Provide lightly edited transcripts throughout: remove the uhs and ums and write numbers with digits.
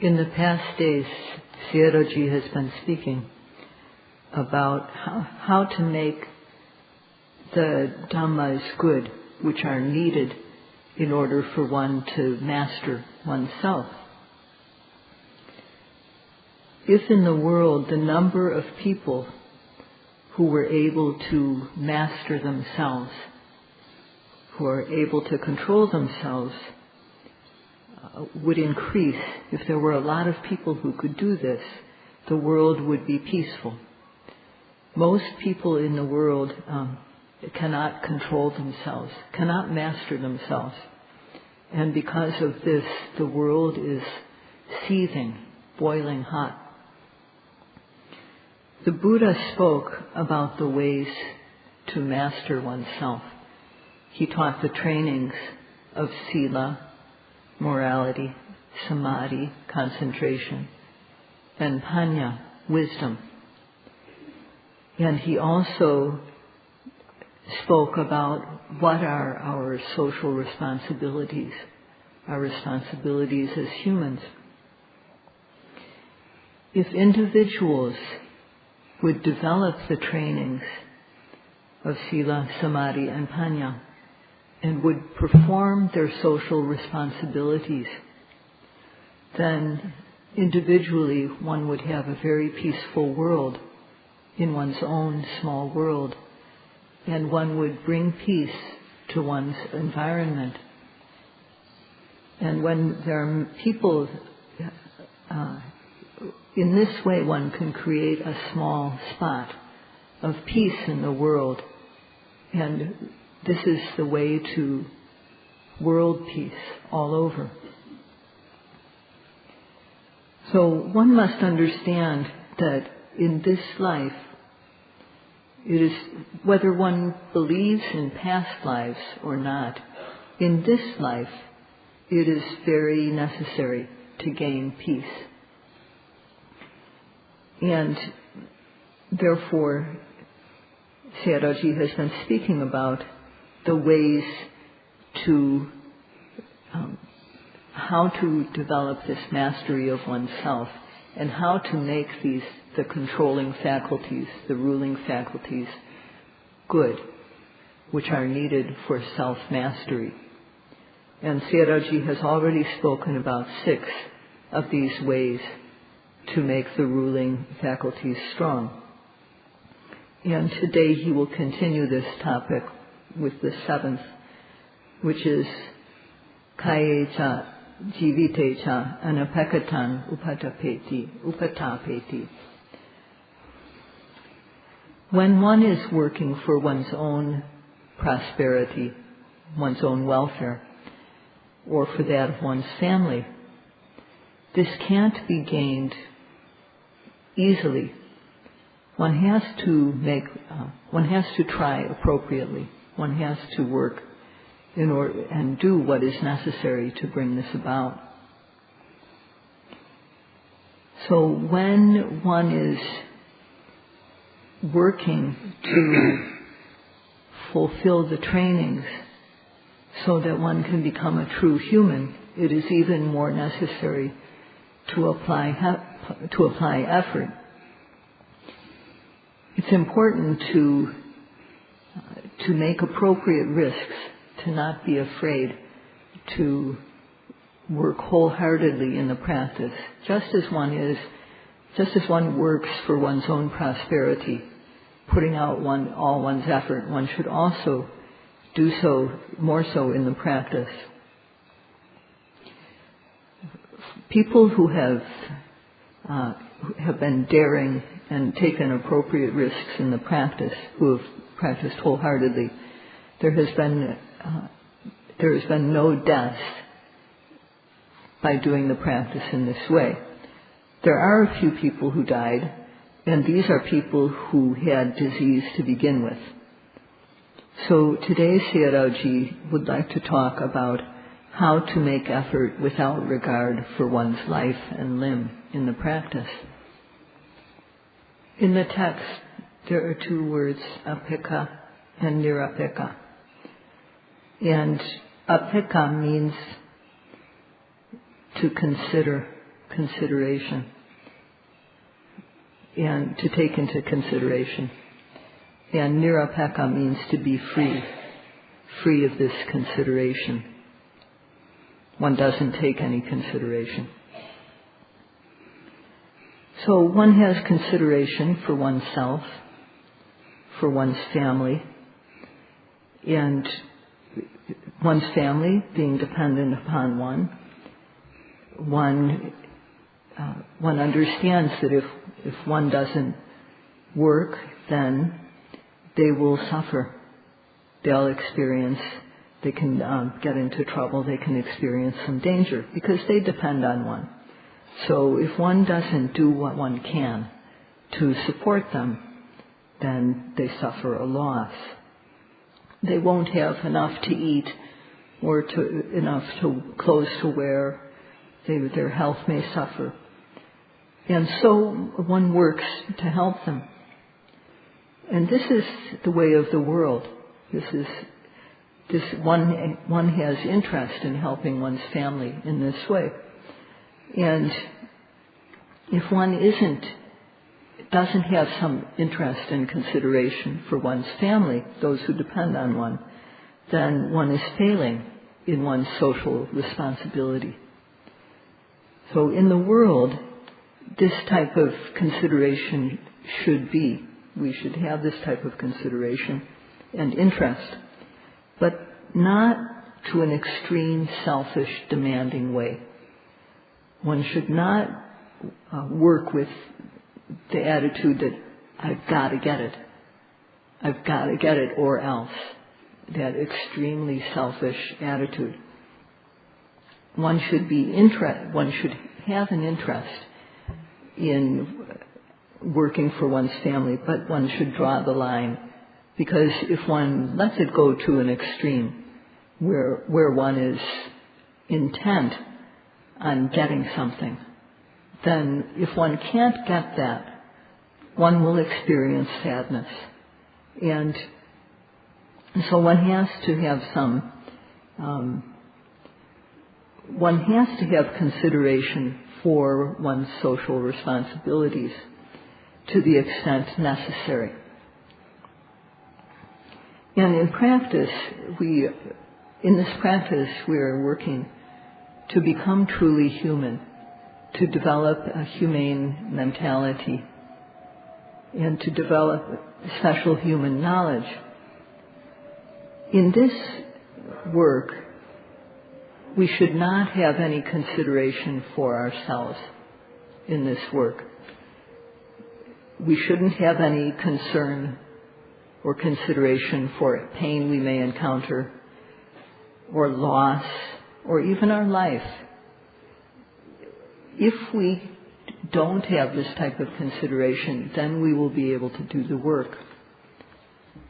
In the past days, Sayadaw has been speaking about how to make the Dhammas good, which are needed in order for one to master oneself. If in the world the number of people who were able to master themselves, who are able to control themselves, would increase, if there were a lot of people who could do this, the world would be peaceful. Most people in the world cannot control themselves, cannot master themselves. And because of this, the world is seething, boiling hot. The Buddha spoke about the ways to master oneself. He taught the trainings of sila, morality, samadhi, concentration, and panya, wisdom. And he also spoke about what are our social responsibilities, our responsibilities as humans. If individuals would develop the trainings of sila, samadhi, and panya, and would perform their social responsibilities, then individually one would have a very peaceful world in one's own small world, and one would bring peace to one's environment. And when there are people, in this way one can create a small spot of peace in the world, and this is the way to world peace all over. So one must understand that in this life, it is, whether one believes in past lives or not, in this life, it is very necessary to gain peace. And therefore, Sayadaw has been speaking about the ways to, how to develop this mastery of oneself, and how to make the controlling faculties, the ruling faculties, good, which are needed for self-mastery. And Sayadaw has already spoken about 6 of these ways to make the ruling faculties strong. And today he will continue this topic with the 7th, which is kayecha jivitecha anapekatan upatapeti. When one is working for one's own prosperity, one's own welfare, or for that of one's family, this can't be gained easily. One has to try appropriately. One has to work in order and do what is necessary to bring this about. So when one is working to fulfill the trainings so that one can become a true human, it is even more necessary to apply effort. It's important to make appropriate risks, to not be afraid to work wholeheartedly in the practice. Just as one works for one's own prosperity, putting out all one's effort, one should also do so, more so in the practice. People who have been daring and taken appropriate risks in the practice, who have practiced wholeheartedly, there has been no death by doing the practice in this way. There are a few people who died, and these are people who had disease to begin with. So today Sayadaw would like to talk about how to make effort without regard for one's life and limb in the practice. In the text, there are 2 words, apeka and nirapeka. And apeka means to consider consideration, and to take into consideration. And nirapeka means to be free of this consideration. One doesn't take any consideration. So one has consideration for oneself, for one's family, and one's family being dependent upon one understands that if one doesn't work, then they will suffer. They'll experience, they can get into trouble, they can experience some danger because they depend on one. So if one doesn't do what one can to support them, then they suffer a loss. They won't have enough to eat or enough clothes to wear. Their health may suffer. And so one works to help them. And this is the way of the world. One has interest in helping one's family in this way. And if one doesn't have some interest and consideration for one's family, those who depend on one, then one is failing in one's social responsibility. So in the world, this type of consideration should be. We should have this type of consideration and interest, but not to an extreme, selfish, demanding way. One should not work with the attitude that I've got to get it. I've got to get it or else. That extremely selfish attitude. One should have an interest in working for one's family, but one should draw the line, because if one lets it go to an extreme where one is intent on getting something, then if one can't get that, one will experience sadness. And so one has to have consideration for one's social responsibilities to the extent necessary. And in practice, we are working to become truly human, to develop a humane mentality, and to develop special human knowledge. In this work, we should not have any consideration for ourselves in this work. We shouldn't have any concern or consideration for pain we may encounter, or loss, or even our life. If we don't have this type of consideration, then we will be able to do the work.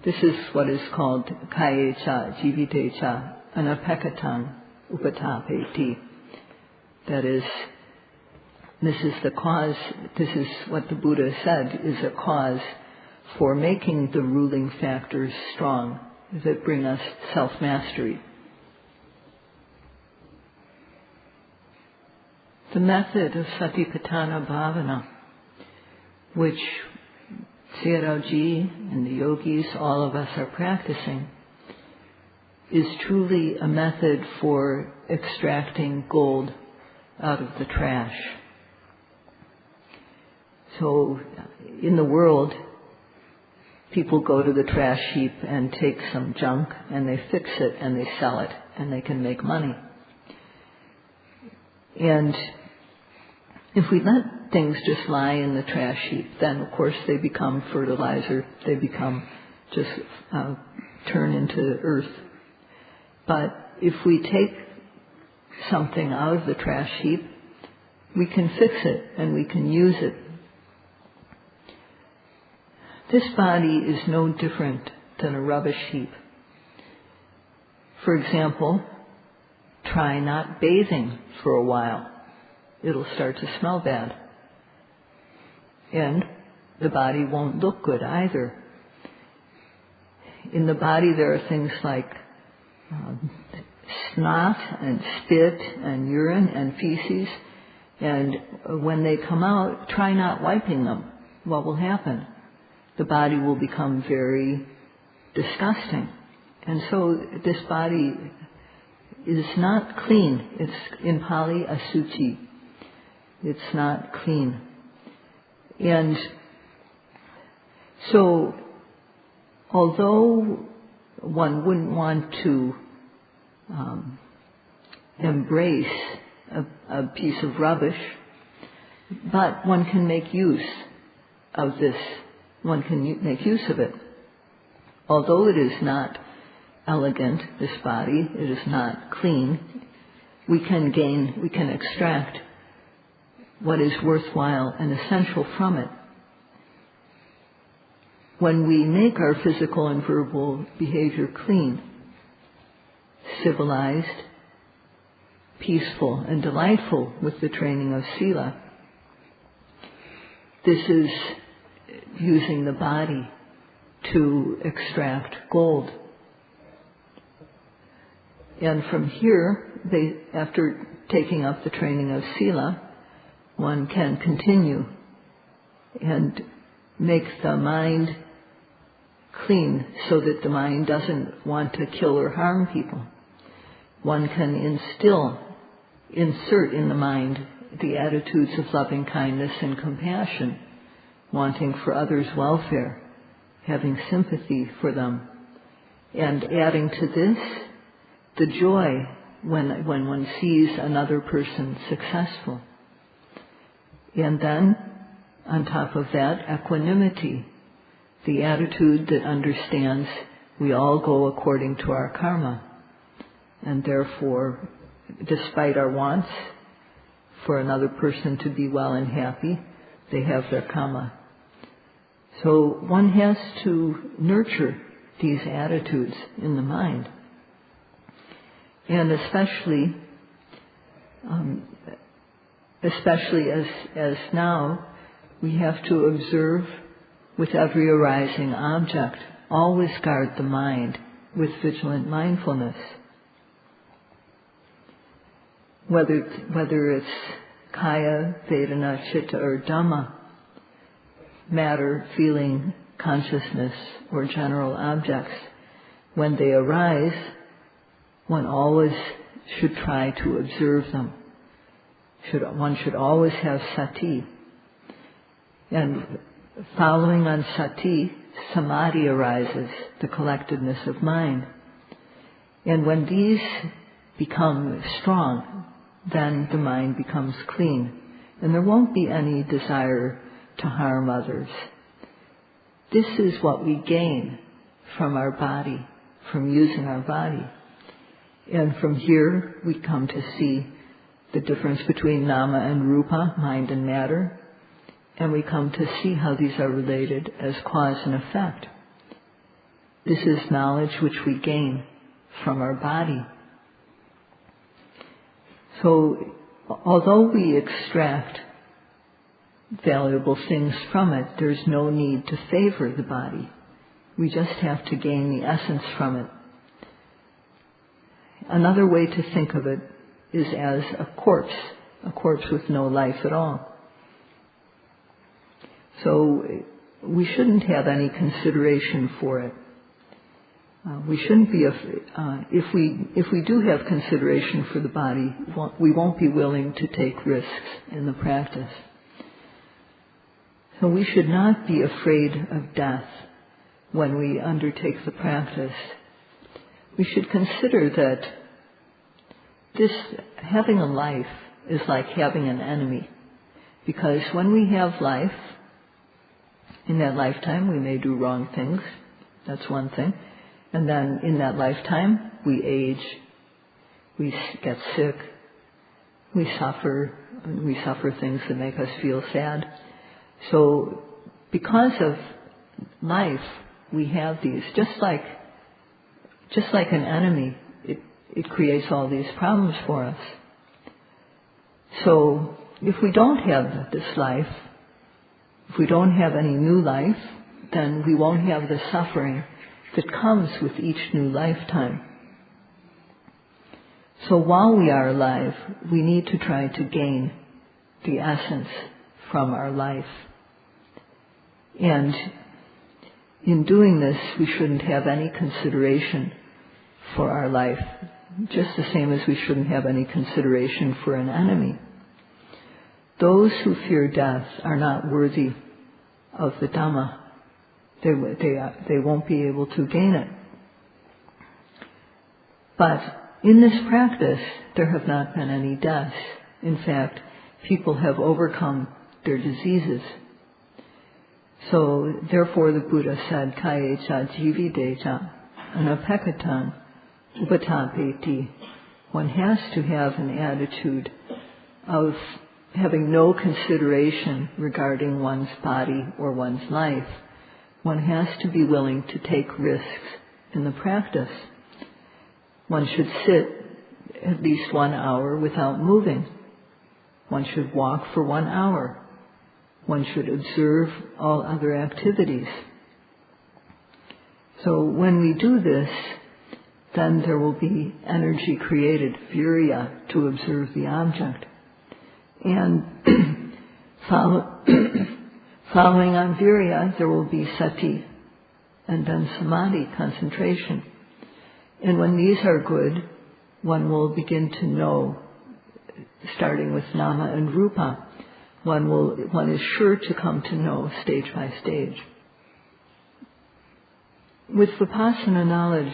This is what is called kayecha jivitecha anapekatang upatapeti. That is, this is the cause, this is what the Buddha said is a cause for making the ruling factors strong that bring us self-mastery. The method of Satipatthana Bhavana, which Sayadaw and the yogis, all of us are practicing, is truly a method for extracting gold out of the trash. So in the world, people go to the trash heap and take some junk and they fix it and they sell it and they can make money. And if we let things just lie in the trash heap, then of course they become fertilizer. They become just turn into earth. But if we take something out of the trash heap, we can fix it and we can use it. This body is no different than a rubbish heap. For example, try not bathing for a while. It'll start to smell bad. And the body won't look good either. In the body there are things like snot and spit and urine and feces And when they come out, try not wiping them. What will happen? The body will become very disgusting. And so this body is not clean. It's in Pali asuci. It's not clean. And so, although one wouldn't want to embrace a piece of rubbish, but one can make use of this. One can make use of it. Although it is not elegant, this body, it is not clean, we can extract what is worthwhile and essential from it. When we make our physical and verbal behavior clean, civilized, peaceful, and delightful with the training of sila, this is using the body to extract gold. And from here, after taking up the training of sila, one can continue and make the mind clean so that the mind doesn't want to kill or harm people. One can insert in the mind the attitudes of loving kindness and compassion, wanting for others' welfare, having sympathy for them, and adding to this the joy when one sees another person successful. And then, on top of that, equanimity, the attitude that understands we all go according to our karma, and therefore, despite our wants for another person to be well and happy, they have their karma. So one has to nurture these attitudes in the mind. And especially as now we have to observe with every arising object, always guard the mind with vigilant mindfulness. Whether it's kaya, vedana, chitta, or dhamma, matter, feeling, consciousness, or general objects, when they arise, one always should try to observe them. One should always have sati. And following on sati, samadhi arises, the collectedness of mind. And when these become strong, then the mind becomes clean. And there won't be any desire to harm others. This is what we gain from our body, from using our body. And from here we come to see the difference between nama and rupa, mind and matter, and we come to see how these are related as cause and effect. This is knowledge which we gain from our body. So, although we extract valuable things from it, there's no need to favor the body. We just have to gain the essence from it. Another way to think of it is as a corpse with no life at all. So we shouldn't have any consideration for it. We shouldn't be, if we do have consideration for the body, we won't be willing to take risks in the practice. So we should not be afraid of death when we undertake the practice. We should consider that having a life is like having an enemy. Because when we have life, in that lifetime we may do wrong things. That's one thing. And then in that lifetime we age, we get sick, we suffer things that make us feel sad. So because of life, we have these, just like an enemy, it creates all these problems for us. So if we don't have this life, if we don't have any new life, then we won't have the suffering that comes with each new lifetime. So while we are alive, we need to try to gain the essence from our life. And in doing this, we shouldn't have any consideration for our life, just the same as we shouldn't have any consideration for an enemy. Those who fear death are not worthy of the Dhamma. They won't be able to gain it. But in this practice, there have not been any deaths. In fact, people have overcome their diseases. So, therefore, the Buddha said, Kayecha jividecha anapekatan upatapeti. One has to have an attitude of having no consideration regarding one's body or one's life. One has to be willing to take risks in the practice. One should sit at least 1 hour without moving. One should walk for 1 hour. One should observe all other activities. So when we do this, then there will be energy created, virya, to observe the object. And following on virya, there will be sati, and then samadhi, concentration. And when these are good, one will begin to know, starting with nama and rupa, one is sure to come to know stage by stage. With Vipassana knowledge,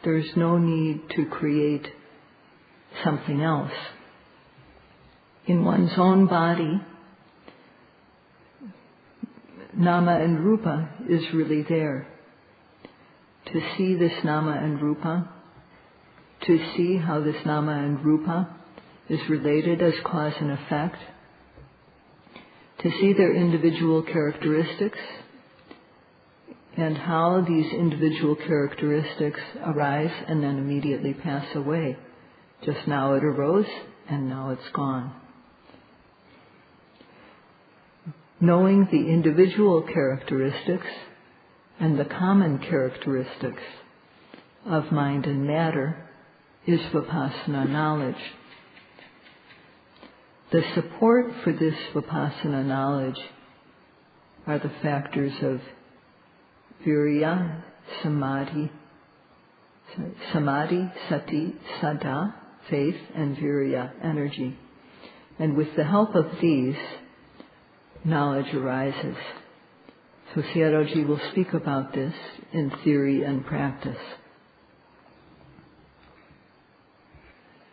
there's no need to create something else. In one's own body, nama and rupa is really there. To see this nama and rupa, to see how this nama and rupa is related as cause and effect, to see their individual characteristics and how these individual characteristics arise and then immediately pass away. Just now it arose and now it's gone. Knowing the individual characteristics and the common characteristics of mind and matter is Vipassana knowledge. The support for this Vipassana knowledge are the factors of virya, samadhi, sati, saddha, faith, and virya, energy. And with the help of these, knowledge arises. So Sayadaw will speak about this in theory and practice.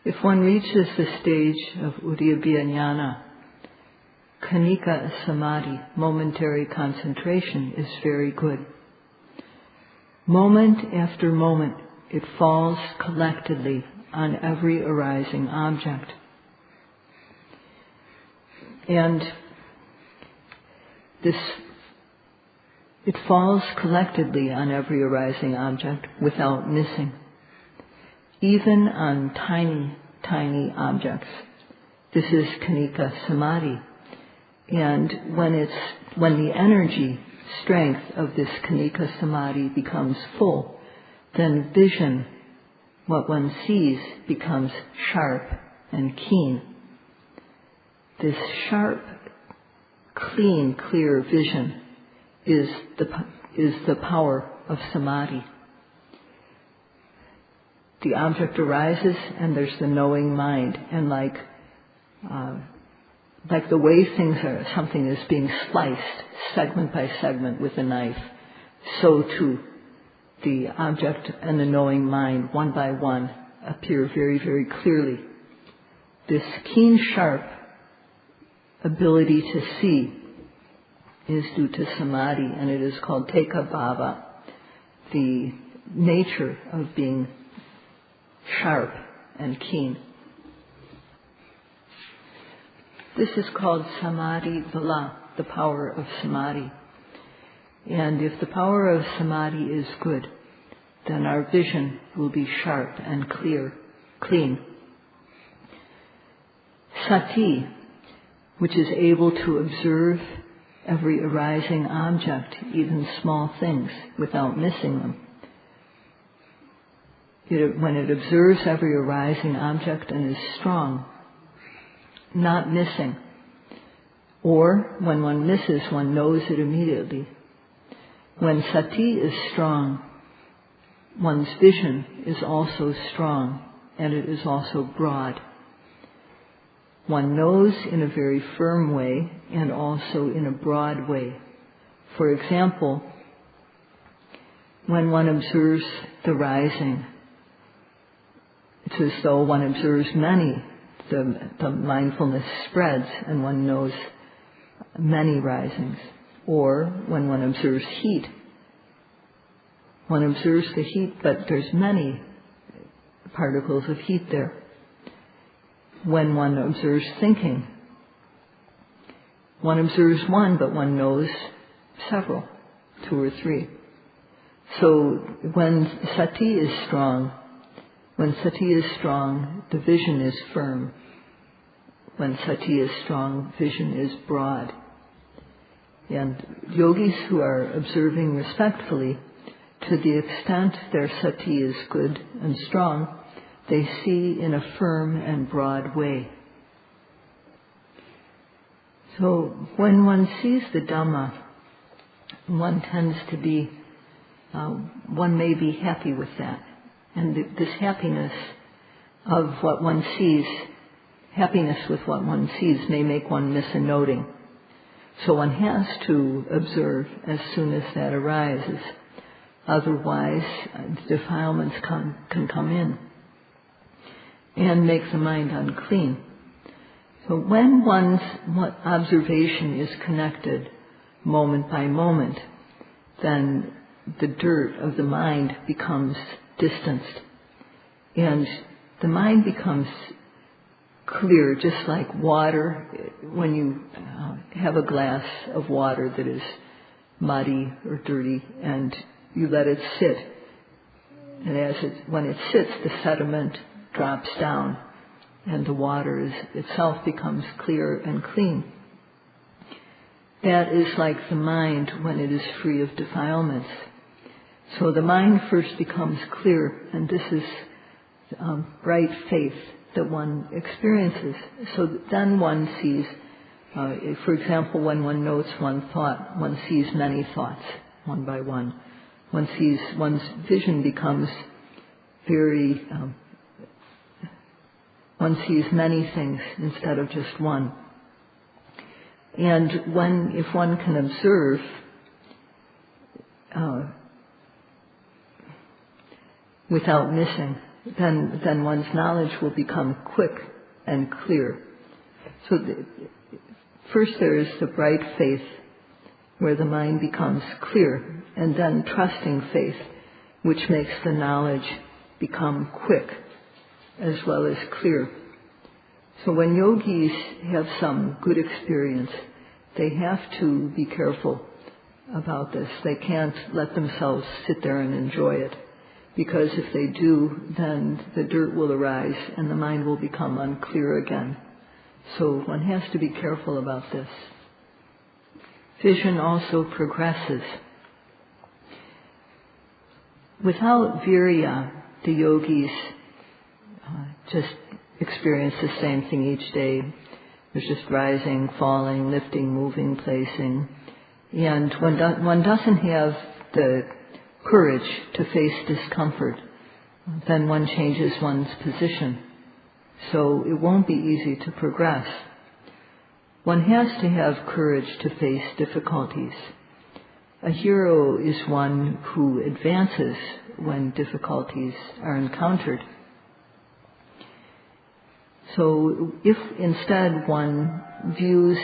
If one reaches the stage of Uddiyabhya Jnana, Khanika Samadhi, momentary concentration, is very good. Moment after moment, it falls collectedly on every arising object. And it falls collectedly on every arising object without missing. Even on tiny, tiny objects. This is Khanika Samadhi. And when the energy, strength of this Khanika Samadhi becomes full, then vision, what one sees, becomes sharp and keen. This sharp, clean, clear vision is the power of Samadhi. The object arises and there's the knowing mind, and like the way things are, something is being sliced segment by segment with a knife, so too the object and the knowing mind, one by one, appear very, very clearly. This keen, sharp ability to see is due to Samadhi, and it is called Teka Bhava, the nature of being sharp and keen. This is called Samadhi Vala, the power of Samadhi. And if the power of Samadhi is good, then our vision will be sharp and clear, clean. Sati, which is able to observe every arising object, even small things, without missing them. When it observes every arising object and is strong, not missing, Or when one misses, one knows it immediately. When sati is strong, one's vision is also strong, and it is also broad. One knows in a very firm way and also in a broad way. For example, when one observes the rising, it's as though one observes many. The mindfulness spreads and one knows many risings. Or when one observes heat, one observes the heat, but there's many particles of heat there. When one observes thinking, one observes one, but one knows several, 2 or 3. So when sati is strong, the vision is firm. When sati is strong, vision is broad. And yogis who are observing respectfully, to the extent their sati is good and strong, they see in a firm and broad way. So when one sees the Dhamma, one tends to be, one may be happy with that. And this happiness of what one sees, happiness with what one sees may make one miss a noting. So one has to observe as soon as that arises. Otherwise, defilements can come in and make the mind unclean. So when one's observation is connected moment by moment, then the dirt of the mind becomes distanced. And the mind becomes clear, just like water. When you have a glass of water that is muddy or dirty and you let it sit, and when it sits, the sediment drops down and the water itself becomes clear and clean. That is like the mind when it is free of defilements. So the mind first becomes clear, and this is bright faith that one experiences. So then one sees, for example, when one notes one thought, one sees many thoughts, one by one. One's vision becomes very, one sees many things instead of just one. And if one can observe, without missing, then one's knowledge will become quick and clear. So first there is the bright faith, where the mind becomes clear, and then trusting faith, which makes the knowledge become quick as well as clear. So when yogis have some good experience, they have to be careful about this. They can't let themselves sit there and enjoy it, because if they do, then the dirt will arise and the mind will become unclear again. So one has to be careful about this. Vision also progresses. Without virya, the yogis just experience the same thing each day. There's just rising, falling, lifting, moving, placing. And one doesn't have the courage to face discomfort, then one changes one's position. So it won't be easy to progress. One has to have courage to face difficulties. A hero is one who advances when difficulties are encountered. So if instead one views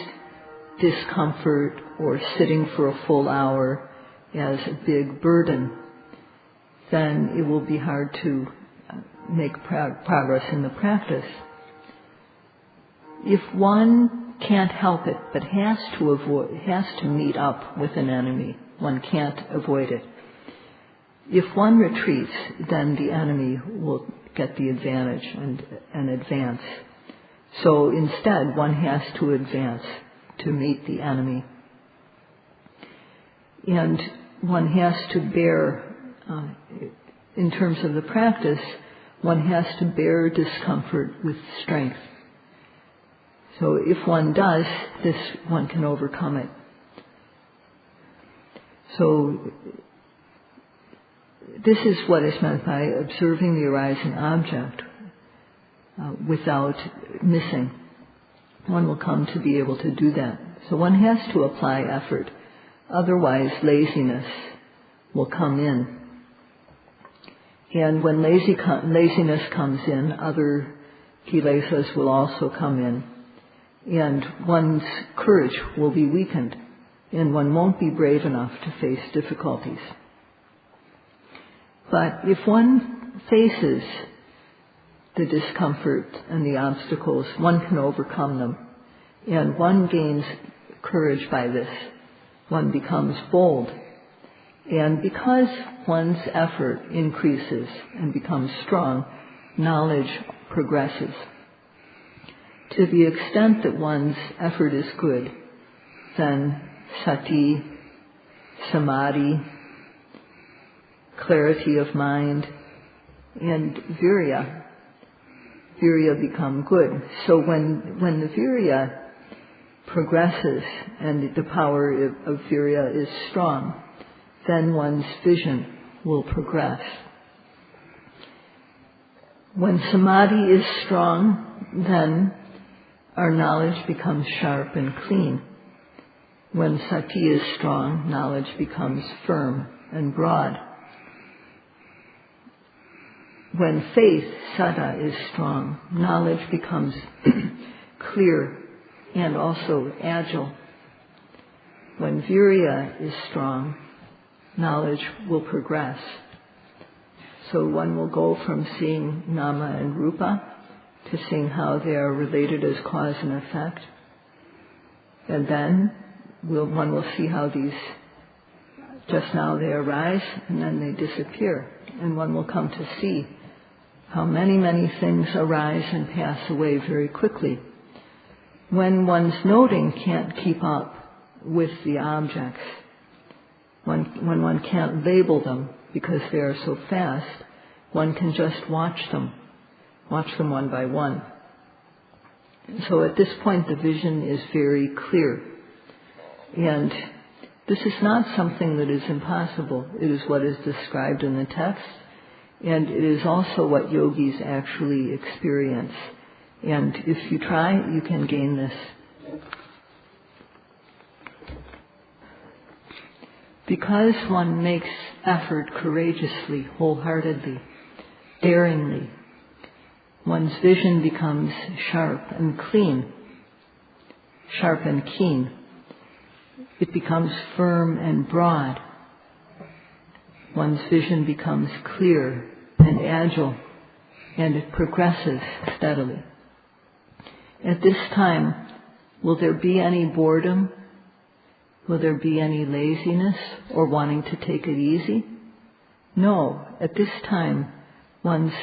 discomfort or sitting for a full hour as a big burden, then it will be hard to make progress in the practice. If one can't help it, but has to meet up with an enemy, one can't avoid it. If one retreats, then the enemy will get the advantage and advance. So instead, one has to advance to meet the enemy. And one has to bear, in terms of the practice, one has to bear discomfort with strength. So if one does this, one can overcome it. So this is what is meant by observing the arising object without missing. One will come to be able to do that. So one has to apply effort. Otherwise, laziness will come in. And when laziness comes in, other kilesas will also come in. And one's courage will be weakened. And one won't be brave enough to face difficulties. But if one faces the discomfort and the obstacles, one can overcome them. And one gains courage by this. One becomes bold. And because one's effort increases and becomes strong, knowledge progresses. To the extent that one's effort is good, then sati, samadhi, clarity of mind, and virya become good. So when the virya progresses and the power of virya is strong, then one's vision will progress. When samadhi is strong, then our knowledge becomes sharp and clean. When sati is strong, knowledge becomes firm and broad. When faith, sada, is strong, knowledge becomes clear and also agile. When virya is strong, knowledge will progress. So one will go from seeing nama and rupa to seeing how they are related as cause and effect. And then one will see how these, just now they arise and then they disappear. And one will come to see how many, many things arise and pass away very quickly. When one's noting can't keep up with the objects, when one can't label them because they are so fast, one can just watch them one by one. So at this point the vision is very clear. And this is not something that is impossible. It is what is described in the text, and it is also what yogis actually experience. And if you try, you can gain this. Because one makes effort courageously, wholeheartedly, daringly, one's vision becomes sharp and clean, sharp and keen. It becomes firm and broad. One's vision becomes clear and agile, and it progresses steadily. At this time, will there be any boredom? Will there be any laziness or wanting to take it easy? No, at this time, one's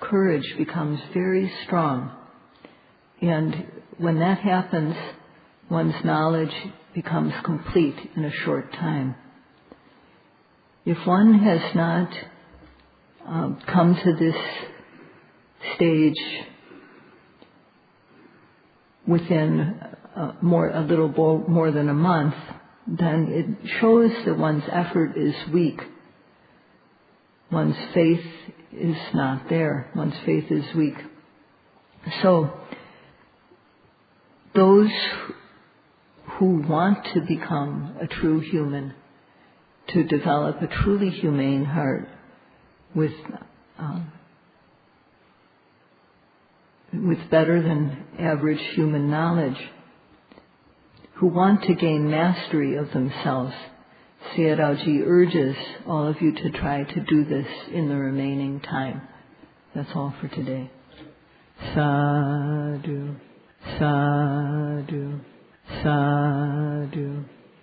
courage becomes very strong. And when that happens, one's knowledge becomes complete in a short time. If one has not come to this stage within a little more than a month, then it shows that one's effort is weak. One's faith is not there. One's faith is weak. So those who want to become a true human, to develop a truly humane heart with better than average human knowledge, who want to gain mastery of themselves, Sayadaw urges all of you to try to do this in the remaining time. That's all for today. Sadhu, sadhu, sadhu.